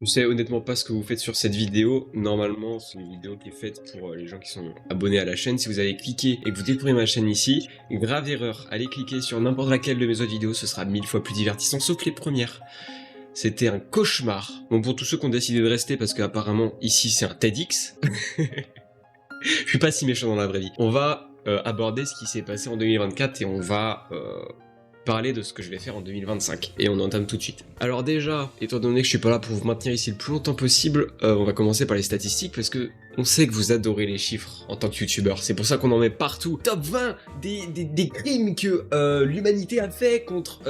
Je sais honnêtement pas ce que vous faites sur cette vidéo. Normalement, c'est une vidéo qui est faite pour les gens qui sont abonnés à la chaîne. Si vous avez cliqué et que vous découvrez ma chaîne ici, grave erreur. Allez cliquer sur n'importe laquelle de mes autres vidéos, ce sera 1000 fois plus divertissant, sauf les premières. C'était un cauchemar. Bon, pour tous ceux qui ont décidé de rester, parce qu'apparemment, ici, c'est un TEDx. Je suis pas si méchant dans la vraie vie. On va aborder ce qui s'est passé en 2024 et on va parler de ce que je vais faire en 2025. Et on entame tout de suite. Alors déjà, étant donné que je suis pas là pour vous maintenir ici le plus longtemps possible, on va commencer par les statistiques parce que on sait que vous adorez les chiffres en tant que youtubeur. C'est pour ça qu'on en met partout. Top 20 des crimes que l'humanité a fait contre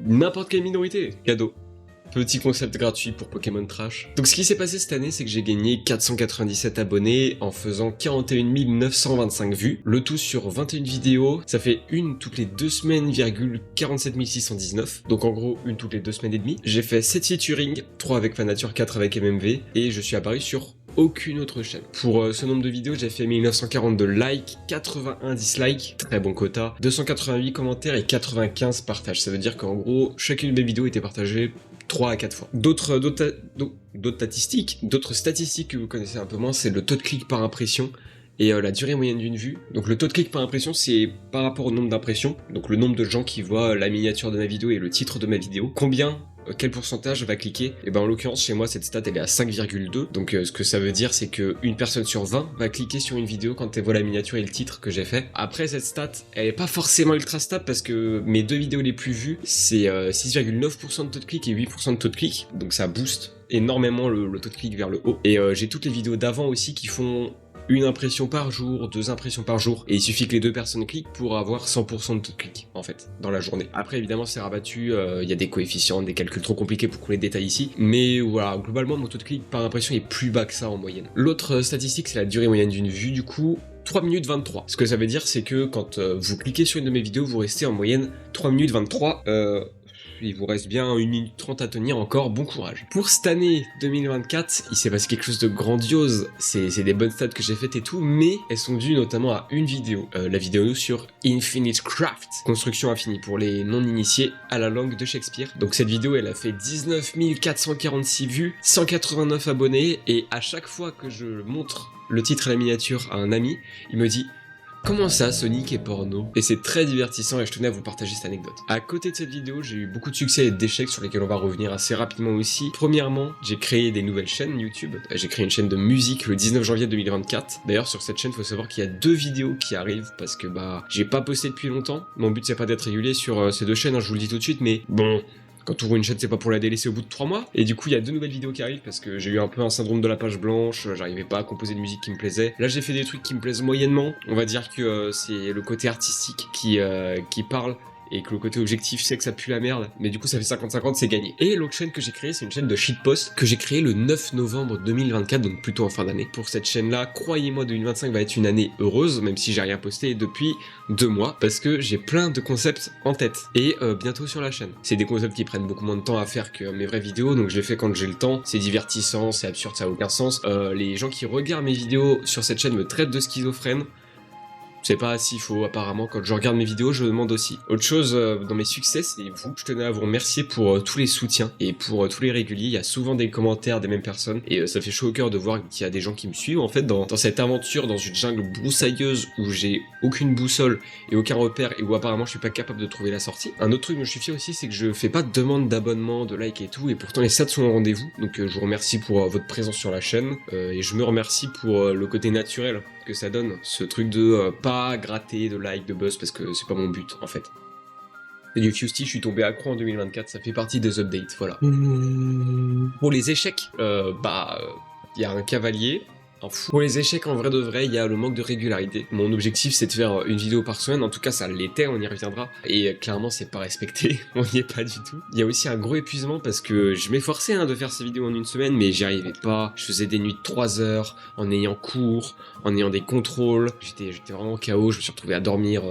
n'importe quelle minorité. Cadeau. Petit concept gratuit pour Pokémon Trash. Donc ce qui s'est passé cette année, c'est que j'ai gagné 497 abonnés en faisant 41 925 vues. Le tout sur 21 vidéos, ça fait une toutes les 2 semaines, 47 619. Donc en gros, une toutes les 2 semaines et demie. J'ai fait 7 featuring, 3 avec Fanature, 4 avec MMV, et je suis apparu sur aucune autre chaîne. Pour ce nombre de vidéos, j'ai fait 1942 likes, 81 dislikes, très bon quota, 288 commentaires et 95 partages. Ça veut dire qu'en gros, chacune de mes vidéos était partagée 3 à 4 fois. D'autres statistiques que vous connaissez un peu moins, c'est le taux de clic par impression et la durée moyenne d'une vue. Donc le taux de clic par impression, c'est par rapport au nombre d'impressions, donc le nombre de gens qui voient la miniature de ma vidéo et le titre de ma vidéo. Quel pourcentage va cliquer? Et ben en l'occurrence chez moi cette stat elle est à 5,2, donc ce que ça veut dire c'est que une personne sur 20 va cliquer sur une vidéo quand elle voit la miniature et le titre que j'ai fait. Après cette stat elle est pas forcément ultra stable parce que mes deux vidéos les plus vues c'est 6,9% de taux de clic et 8% de taux de clic, donc ça booste énormément le taux de clic vers le haut. Et j'ai toutes les vidéos d'avant aussi qui font une impression par jour, 2 impressions par jour, et il suffit que les 2 personnes cliquent pour avoir 100% de taux de clic, en fait, dans la journée. Après, évidemment, c'est rabattu, il y a des coefficients, des calculs trop compliqués pour qu'on les détaille ici, mais voilà, globalement, mon taux de clic par impression est plus bas que ça en moyenne. L'autre statistique, c'est la durée moyenne d'une vue, du coup, 3 minutes 23. Ce que ça veut dire, c'est que quand vous cliquez sur une de mes vidéos, vous restez en moyenne 3 minutes 23, il vous reste bien 1 minute 30 à tenir encore, bon courage. Pour cette année 2024, il s'est passé quelque chose de grandiose, c'est des bonnes stats que j'ai faites et tout, mais elles sont dues notamment à une vidéo, la vidéo sur Infinite Craft, construction infinie pour les non-initiés à la langue de Shakespeare. Donc cette vidéo elle a fait 19 446 vues, 189 abonnés, et à chaque fois que je montre le titre et la miniature à un ami, il me dit: comment ça, Sonic est porno? Et c'est très divertissant et je tenais à vous partager cette anecdote. À côté de cette vidéo, j'ai eu beaucoup de succès et d'échecs sur lesquels on va revenir assez rapidement aussi. Premièrement, j'ai créé des nouvelles chaînes YouTube. J'ai créé une chaîne de musique le 19 janvier 2024. D'ailleurs, sur cette chaîne, faut savoir qu'il y a 2 vidéos qui arrivent parce que j'ai pas posté depuis longtemps. Mon but c'est pas d'être régulier sur ces 2 chaînes, hein, je vous le dis tout de suite, mais bon, quand on ouvre une chaîne, c'est pas pour la délaisser au bout de 3 mois. Et du coup, il y a 2 nouvelles vidéos qui arrivent parce que j'ai eu un peu un syndrome de la page blanche, j'arrivais pas à composer de musique qui me plaisait. Là, j'ai fait des trucs qui me plaisent moyennement. On va dire que c'est le côté artistique qui parle, et que le côté objectif c'est que ça pue la merde, mais du coup ça fait 50-50, c'est gagné. Et l'autre chaîne que j'ai créée, c'est une chaîne de shitpost que j'ai créée le 9 novembre 2024, donc plutôt en fin d'année. Pour cette chaîne là, croyez-moi, 2025 va être une année heureuse, même si j'ai rien posté depuis 2 mois, parce que j'ai plein de concepts en tête, et bientôt sur la chaîne. C'est des concepts qui prennent beaucoup moins de temps à faire que mes vraies vidéos, donc je les fais quand j'ai le temps, c'est divertissant, c'est absurde, ça a aucun sens. Les gens qui regardent mes vidéos sur cette chaîne me traitent de schizophrène. Je sais pas s'il faut, apparemment, quand je regarde mes vidéos, je demande aussi. Autre chose dans mes succès, c'est vous. Je tenais à vous remercier pour tous les soutiens et pour tous les réguliers. Il y a souvent des commentaires des mêmes personnes et ça fait chaud au cœur de voir qu'il y a des gens qui me suivent. En fait, dans cette aventure, dans une jungle broussailleuse où j'ai aucune boussole et aucun repère et où apparemment je suis pas capable de trouver la sortie. Un autre truc dont je suis fier aussi, c'est que je fais pas de demande d'abonnement, de like et tout, et pourtant les stats sont au rendez-vous. Donc je vous remercie pour votre présence sur la chaîne et je me remercie pour le côté naturel que ça donne, ce truc de pas gratter de like, de buzz, parce que c'est pas mon but en fait. Et du Fusty, je suis tombé accro en 2024, ça fait partie des updates, voilà. Pour les échecs, y a un cavalier, un fou. Pour les échecs, en vrai de vrai, il y a le manque de régularité. Mon objectif, c'est de faire une vidéo par semaine, en tout cas ça l'était, on y reviendra, et clairement c'est pas respecté, on n'y est pas du tout. Il y a aussi un gros épuisement parce que je m'efforçais de faire ces vidéos en une semaine, mais j'y arrivais pas. Je faisais des nuits de 3 heures, en ayant cours, en ayant des contrôles, j'étais vraiment KO, je me suis retrouvé à dormir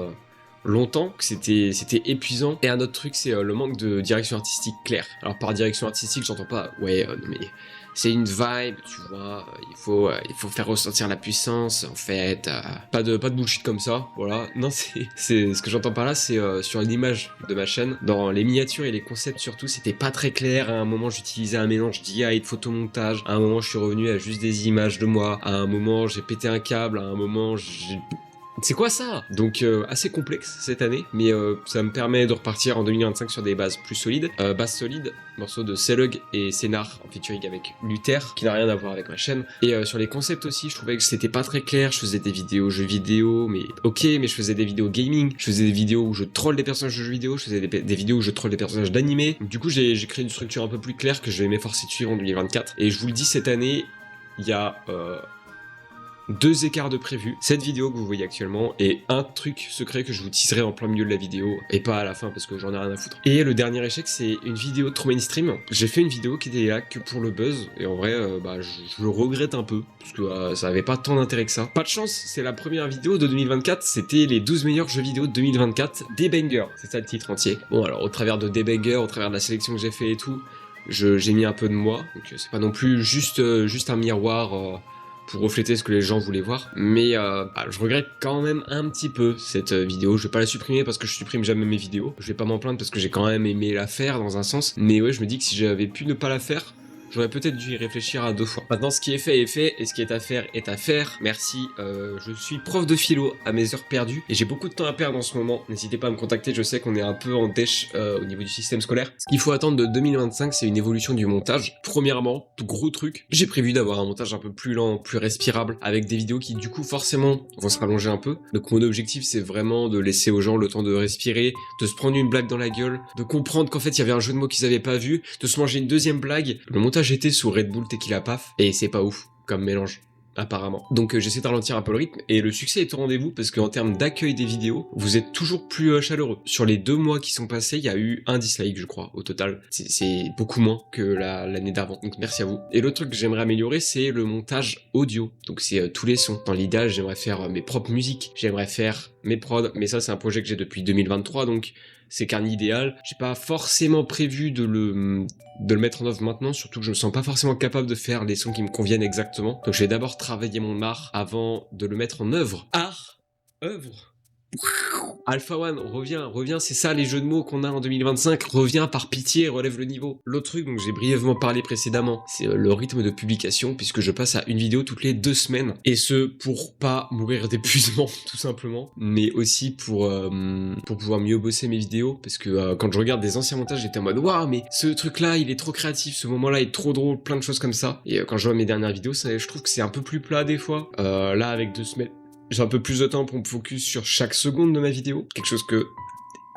longtemps que c'était épuisant. Et un autre truc, c'est le manque de direction artistique claire. Alors par direction artistique, j'entends pas, ouais, non mais c'est une vibe, tu vois, il faut faire ressentir la puissance, en fait, pas de bullshit comme ça, voilà. Non, c'est ce que j'entends par là, c'est sur l'image de ma chaîne, dans les miniatures et les concepts surtout, c'était pas très clair. À un moment, j'utilisais un mélange d'IA et de photomontage, à un moment, je suis revenu à juste des images de moi, à un moment, j'ai pété un câble, à un moment, c'est quoi ça? Donc assez complexe cette année, mais ça me permet de repartir en 2025 sur des bases plus solides. Base solide, morceau de Selug et Sénar en featuring avec Luther, qui n'a rien à voir avec ma chaîne. Et sur les concepts aussi, je trouvais que c'était pas très clair. Je faisais des vidéos jeux vidéo, mais ok, mais je faisais des vidéos gaming, je faisais des vidéos où je troll des personnages de jeux vidéo, je faisais des vidéos où je troll des personnages d'animé. Du coup, j'ai créé une structure un peu plus claire que je vais m'efforcer de suivre en 2024. Et je vous le dis, cette année, il y a 2 écarts de prévu, cette vidéo que vous voyez actuellement et un truc secret que je vous teaserai en plein milieu de la vidéo et pas à la fin parce que j'en ai rien à foutre. Et le dernier échec, c'est une vidéo trop mainstream. J'ai fait une vidéo qui était là que pour le buzz et en vrai je le regrette un peu parce que ça avait pas tant d'intérêt que ça. Pas de chance, c'est la première vidéo de 2024, c'était les 12 meilleurs jeux vidéo de 2024 des bangers, c'est ça le titre entier. Bon alors au travers de des bangers, au travers de la sélection que j'ai fait et tout, j'ai mis un peu de moi, donc c'est pas non plus juste un miroir pour refléter ce que les gens voulaient voir, mais je regrette quand même un petit peu cette vidéo. Je vais pas la supprimer parce que je supprime jamais mes vidéos, je vais pas m'en plaindre parce que j'ai quand même aimé la faire dans un sens, mais ouais, je me dis que si j'avais pu ne pas la faire, j'aurais peut-être dû y réfléchir à 2 fois. Maintenant, ce qui est fait, et ce qui est à faire est à faire. Merci, je suis prof de philo à mes heures perdues, et j'ai beaucoup de temps à perdre en ce moment. N'hésitez pas à me contacter, je sais qu'on est un peu en dèche au niveau du système scolaire. Ce qu'il faut attendre de 2025, c'est une évolution du montage. Premièrement, tout gros truc, j'ai prévu d'avoir un montage un peu plus lent, plus respirable, avec des vidéos qui du coup forcément vont se rallonger un peu. Donc mon objectif, c'est vraiment de laisser aux gens le temps de respirer, de se prendre une blague dans la gueule, de comprendre qu'en fait il y avait un jeu de mots qu'ils avaient pas vu, de se manger une deuxième blague. Le montage j'étais sous Red Bull Tequila Paf et c'est pas ouf comme mélange apparemment. Donc j'essaie de ralentir un peu le rythme et le succès est au rendez-vous parce qu'en termes d'accueil des vidéos, vous êtes toujours plus chaleureux. Sur les 2 mois qui sont passés, il y a eu 1 dislike je crois au total. C'est beaucoup moins que l'année d'avant, donc merci à vous. Et l'autre truc que j'aimerais améliorer, c'est le montage audio. Donc c'est tous les sons. Dans l'idéal, j'aimerais faire mes propres musiques, j'aimerais faire mes prods, mais ça c'est un projet que j'ai depuis 2023, donc c'est qu'un idéal. J'ai pas forcément prévu de le mettre en œuvre maintenant, surtout que je me sens pas forcément capable de faire les sons qui me conviennent exactement. Donc je vais d'abord travailler mon art avant de le mettre en œuvre. Art, œuvre. Alpha One, reviens, c'est ça les jeux de mots qu'on a en 2025, reviens par pitié, relève le niveau. L'autre truc dont j'ai brièvement parlé précédemment, c'est le rythme de publication, puisque je passe à une vidéo toutes les 2 semaines, et ce pour pas mourir d'épuisement, tout simplement, mais aussi pour pouvoir mieux bosser mes vidéos, parce que quand je regarde des anciens montages, j'étais en mode waouh, mais ce truc-là, il est trop créatif, ce moment-là est trop drôle, plein de choses comme ça, et quand je vois mes dernières vidéos, je trouve que c'est un peu plus plat des fois. Là, avec 2 semaines, j'ai un peu plus de temps pour me focus sur chaque seconde de ma vidéo, quelque chose que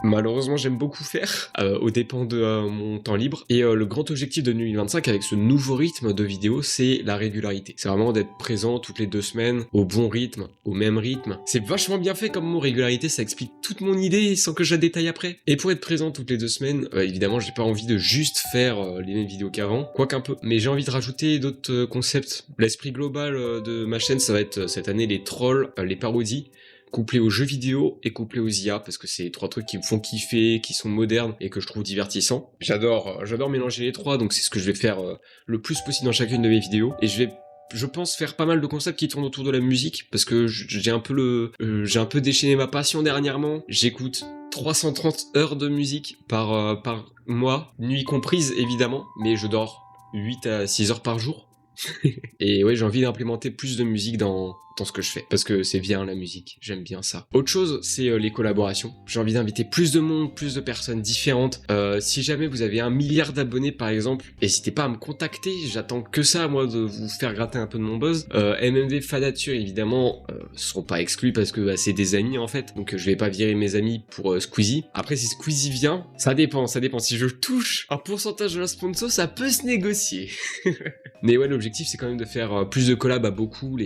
malheureusement j'aime beaucoup faire aux dépens de mon temps libre. Et le grand objectif de 2025 avec ce nouveau rythme de vidéo, c'est la régularité. C'est vraiment d'être présent toutes les 2 semaines, au bon rythme, au même rythme. C'est vachement bien fait comme mot régularité, ça explique toute mon idée sans que je la détaille après. Et pour être présent toutes les 2 semaines, évidemment j'ai pas envie de juste faire les mêmes vidéos qu'avant, quoique un peu. Mais j'ai envie de rajouter d'autres concepts. L'esprit global de ma chaîne, ça va être cette année les trolls, les parodies, couplé aux jeux vidéo et couplé aux IA, parce que c'est 3 trucs qui me font kiffer, qui sont modernes et que je trouve divertissants. J'adore mélanger les 3, donc c'est ce que je vais faire le plus possible dans chacune de mes vidéos. Et je pense faire pas mal de concepts qui tournent autour de la musique, parce que j'ai un peu déchaîné ma passion dernièrement. J'écoute 330 heures de musique par mois, nuit comprise évidemment, mais je dors 8 à 6 heures par jour. Et ouais, j'ai envie d'implémenter plus de musique dans ce que je fais, parce que c'est bien la musique, j'aime bien ça. Autre chose, c'est les collaborations. J'ai envie d'inviter plus de monde, plus de personnes différentes. Si jamais vous avez 1 milliard d'abonnés par exemple, n'hésitez pas à me contacter, j'attends que ça moi de vous faire gratter un peu de mon buzz. MMV Fadature évidemment seront pas exclus parce que c'est des amis en fait, donc je vais pas virer mes amis pour Squeezie. Après si Squeezie vient, ça dépend, si je touche un pourcentage de la sponsor, ça peut se négocier. Mais ouais, l'objectif c'est quand même de faire plus de collabs à beaucoup,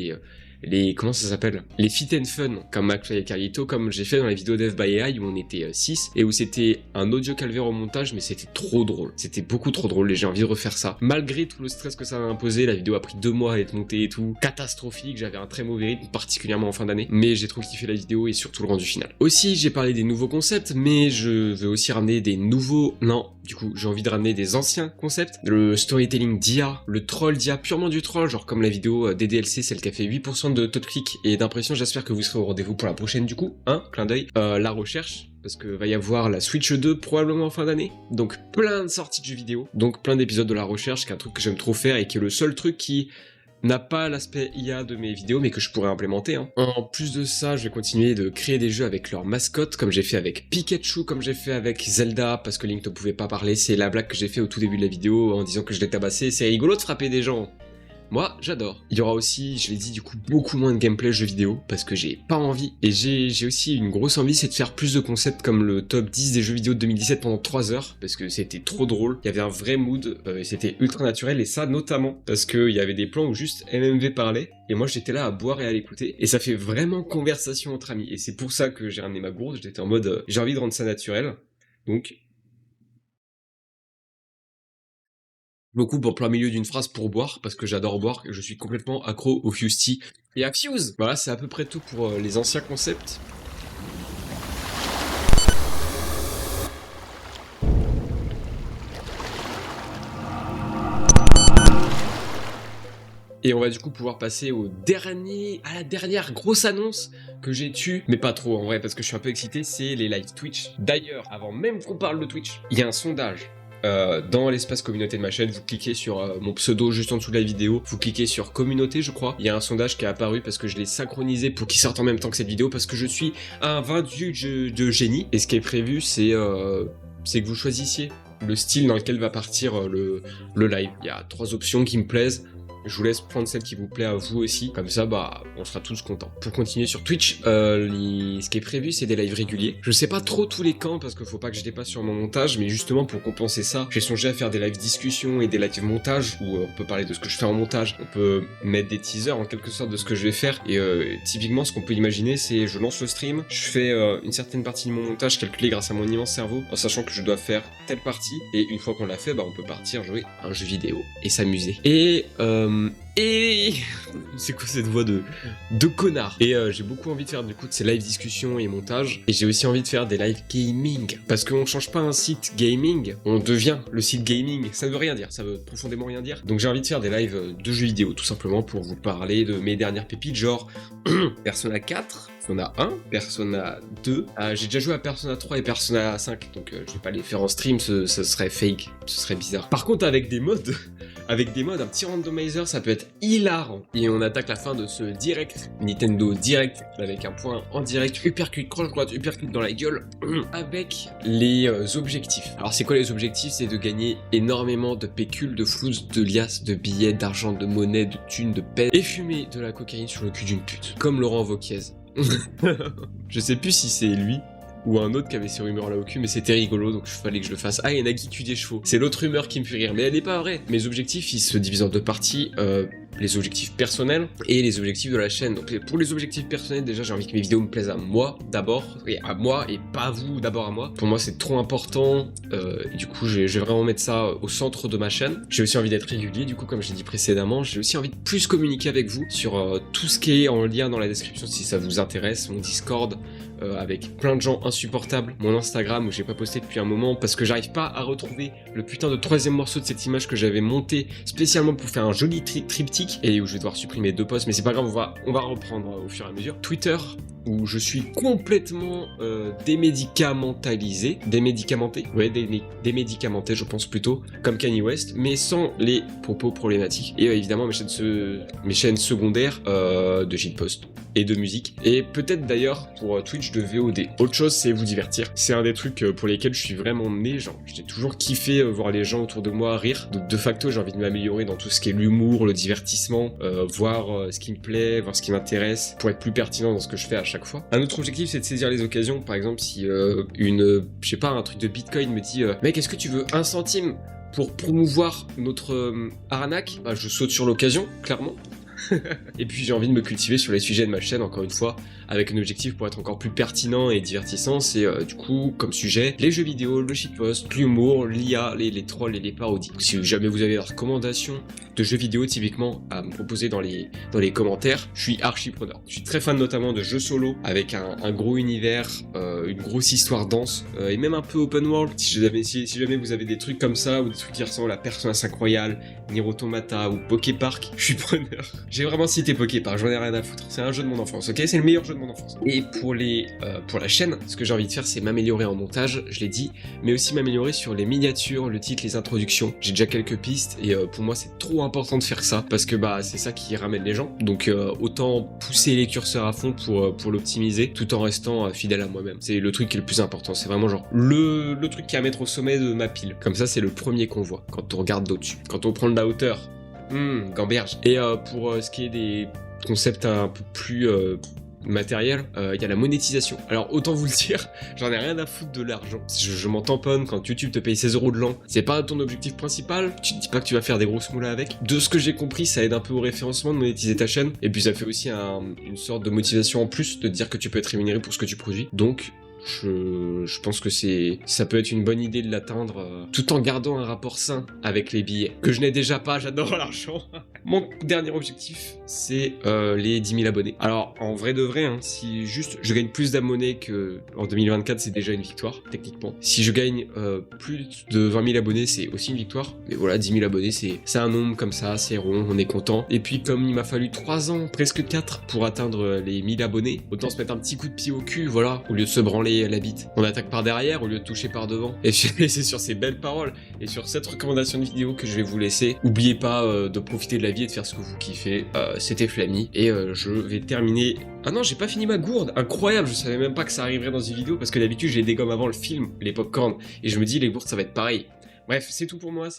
comment ça s'appelle, les fit and fun, comme McFly et Carlito, comme j'ai fait dans la vidéo Dev by AI où on était 6, et où c'était un audio calvaire au montage, mais c'était trop drôle. C'était beaucoup trop drôle, et j'ai envie de refaire ça. Malgré tout le stress que ça m'a imposé, la vidéo a pris 2 mois à être montée et tout, catastrophique, j'avais un très mauvais rythme, particulièrement en fin d'année, mais j'ai trop kiffé la vidéo et surtout le rendu final. Aussi, j'ai parlé des nouveaux concepts, mais je veux aussi ramener des nouveaux... Non, du coup, j'ai envie de ramener des anciens concepts, le storytelling d'IA, le troll d'IA, purement du troll, genre comme la vidéo DDLC, celle qui a fait 8% de taux de clic et d'impression. J'espère que vous serez au rendez-vous pour la prochaine du coup, hein, clin d'œil. La recherche, parce que va y avoir la Switch 2 probablement en fin d'année, donc plein de sorties de jeux vidéo, donc plein d'épisodes de la recherche, qui est un truc que j'aime trop faire et qui est le seul truc qui n'a pas l'aspect IA de mes vidéos, mais que je pourrais implémenter. Hein. En plus de ça, je vais continuer de créer des jeux avec leurs mascottes, comme j'ai fait avec Pikachu, comme j'ai fait avec Zelda, parce que Link ne pouvait pas parler. C'est la blague que j'ai fait au tout début de la vidéo, en disant que je l'ai tabassé. C'est rigolo de frapper des gens. Moi, j'adore. Il y aura aussi, je l'ai dit, du coup, beaucoup moins de gameplay jeux vidéo, parce que j'ai pas envie. Et j'ai aussi une grosse envie, c'est de faire plus de concepts comme le top 10 des jeux vidéo de 2017 pendant 3 heures, parce que c'était trop drôle. Il y avait un vrai mood, et c'était ultra naturel, et ça notamment, parce qu'il y avait des plans où juste MMV parlait, et moi j'étais là à boire et à l'écouter, et ça fait vraiment conversation entre amis. Et c'est pour ça que j'ai ramené ma gourde, j'étais en mode, j'ai envie de rendre ça naturel, donc... me coupe en plein milieu d'une phrase pour boire, parce que j'adore boire, et je suis complètement accro au Fuse Tea et à Fuse. Voilà, c'est à peu près tout pour les anciens concepts. Et on va du coup pouvoir passer à la dernière grosse annonce que j'ai tue, mais pas trop en vrai, parce que je suis un peu excité, c'est les live Twitch. D'ailleurs, avant même qu'on parle de Twitch, il y a un sondage. Dans l'espace communauté de ma chaîne, vous cliquez sur mon pseudo juste en dessous de la vidéo, vous cliquez sur communauté je crois, il y a un sondage qui est apparu parce que je l'ai synchronisé pour qu'il sorte en même temps que cette vidéo, parce que je suis un vaincu de génie, et ce qui est prévu c'est que vous choisissiez le style dans lequel va partir le live. Il y a 3 options qui me plaisent. Je vous laisse prendre celle qui vous plaît à vous aussi, comme ça bah on sera tous contents. Pour continuer sur Twitch, ce qui est prévu c'est des lives réguliers. Je sais pas trop tous les quand parce qu'il faut pas que je dépasse sur mon montage, mais justement pour compenser ça, j'ai songé à faire des lives discussion et des lives montage où on peut parler de ce que je fais en montage, on peut mettre des teasers en quelque sorte de ce que je vais faire, et typiquement ce qu'on peut imaginer c'est je lance le stream, je fais une certaine partie de mon montage calculée grâce à mon immense cerveau, en sachant que je dois faire telle partie, et une fois qu'on l'a fait, bah on peut partir jouer à un jeu vidéo et s'amuser. Et c'est quoi cette voix de connard. Et j'ai beaucoup envie de faire du coup de ces live discussions et montage, et j'ai aussi envie de faire des live gaming, parce qu'on change pas un site gaming, on devient le site gaming. Ça veut rien dire, ça veut profondément rien dire. Donc j'ai envie de faire des lives de jeux vidéo tout simplement pour vous parler de mes dernières pépites, genre Persona 4, Persona 1, Persona 2, j'ai déjà joué à Persona 3 et Persona 5, donc je vais pas les faire en stream, ce serait fake, ce serait bizarre. Par contre avec des mods, un petit randomizer, ça peut être hilarant. Et on attaque la fin de ce direct, Nintendo Direct, avec un point en direct, uppercut, croche droite, uppercut dans la gueule, avec les objectifs. Alors c'est quoi les objectifs? C'est de gagner énormément de pécules, de flous, de liasses, de billets, d'argent, de monnaie, de thunes, de peine, et fumer de la cocaïne sur le cul d'une pute, comme Laurent Wauquiez. Je sais plus si c'est lui ou un autre qui avait ces rumeurs là au cul, mais c'était rigolo, donc il fallait que je le fasse. Ah, il y en a qui tuent des chevaux. C'est l'autre rumeur qui me fait rire, mais elle n'est pas vraie. Mes objectifs, ils se divisent en 2 parties. Les objectifs personnels et les objectifs de la chaîne. Donc pour les objectifs personnels, déjà j'ai envie que mes vidéos me plaisent à moi d'abord, et à moi et pas à vous d'abord à moi. Pour moi c'est trop important, et du coup je vais vraiment mettre ça au centre de ma chaîne. J'ai aussi envie d'être régulier, du coup comme j'ai dit précédemment, j'ai aussi envie de plus communiquer avec vous sur tout ce qui est en lien dans la description si ça vous intéresse, mon Discord, avec plein de gens insupportables, mon Instagram où j'ai pas posté depuis un moment parce que j'arrive pas à retrouver le putain de 3e morceau de cette image que j'avais monté spécialement pour faire un joli triptyque, et où je vais devoir supprimer 2 posts, mais c'est pas grave, on va reprendre au fur et à mesure. Twitter, où je suis complètement démédicamenté, je pense plutôt, comme Kanye West, mais sans les propos problématiques. Et évidemment mes chaînes secondaires de shitpost et de musique, et peut-être d'ailleurs pour Twitch de VOD. Autre chose, c'est vous divertir. C'est un des trucs pour lesquels je suis vraiment né, genre j'ai toujours kiffé voir les gens autour de moi rire, donc de facto j'ai envie de m'améliorer dans tout ce qui est l'humour, le divertissement, voir ce qui me plaît, voir ce qui m'intéresse, pour être plus pertinent dans ce que je fais à chaque fois. Un autre objectif, c'est de saisir les occasions. Par exemple, si un truc de Bitcoin me dit mec, est-ce que tu veux 1 centime pour promouvoir notre arnaque, bah, je saute sur l'occasion, clairement. Et puis j'ai envie de me cultiver sur les sujets de ma chaîne, encore une fois, avec un objectif pour être encore plus pertinent et divertissant. C'est du coup, comme sujet, les jeux vidéo, le shitpost, l'humour, l'IA, les trolls et les parodies. Si jamais vous avez des recommandations de jeux vidéo typiquement à me proposer dans les commentaires, je suis archi preneur. Je suis très fan notamment de jeux solo avec un gros univers, une grosse histoire dense et même un peu open world. Si jamais vous avez des trucs comme ça ou des trucs qui ressemblent à Persona 5 Royal, Nier Automata ou Poképark, je suis preneur. J'ai vraiment cité Poképark, j'en ai rien à foutre. C'est un jeu de mon enfance, ok? C'est le meilleur jeu de mon enfance. Et pour la chaîne, ce que j'ai envie de faire, c'est m'améliorer en montage, je l'ai dit, mais aussi m'améliorer sur les miniatures, le titre, les introductions. J'ai déjà quelques pistes et pour moi c'est trop important de faire ça parce que c'est ça qui ramène les gens. Donc autant pousser les curseurs à fond pour l'optimiser tout en restant fidèle à moi-même. C'est le truc qui est le plus important, c'est vraiment genre le truc qui est à mettre au sommet de ma pile. Comme ça c'est le premier qu'on voit quand on regarde d'au-dessus. Quand on prend de la hauteur, gamberge. Et pour ce qui est des concepts un peu plus matériel, il y a la monétisation. Alors autant vous le dire, j'en ai rien à foutre de l'argent. Je m'en tamponne quand YouTube te paye 16€ de l'an. C'est pas ton objectif principal, tu te dis pas que tu vas faire des grosses moulas avec. De ce que j'ai compris, ça aide un peu au référencement de monétiser ta chaîne. Et puis ça fait aussi une sorte de motivation en plus de te dire que tu peux être rémunéré pour ce que tu produis. Donc je pense que ça peut être une bonne idée de l'atteindre tout en gardant un rapport sain avec les billets. Que je n'ai déjà pas, j'adore l'argent. Mon dernier objectif, c'est les 10 000 abonnés. Alors, en vrai de vrai, si juste je gagne plus d'abonnés qu'en 2024, c'est déjà une victoire, techniquement. Si je gagne plus de 20 000 abonnés, c'est aussi une victoire. Mais voilà, 10 000 abonnés, c'est un nombre comme ça, c'est rond, on est content. Et puis, comme il m'a fallu 3 ans, presque 4, pour atteindre les 1000 abonnés, autant se mettre un petit coup de pied au cul, voilà, au lieu de se branler la bite. On attaque par derrière au lieu de toucher par devant. Et c'est sur ces belles paroles et sur cette recommandation de vidéo que je vais vous laisser. N'oubliez pas de profiter de la vie et de faire ce que vous kiffez. C'était Flammy et je vais terminer... Ah non, j'ai pas fini ma gourde. Incroyable, je savais même pas que ça arriverait dans une vidéo parce que d'habitude je les dégomme avant le film, les popcorn. Et je me dis les gourdes ça va être pareil. Bref, c'est tout pour moi.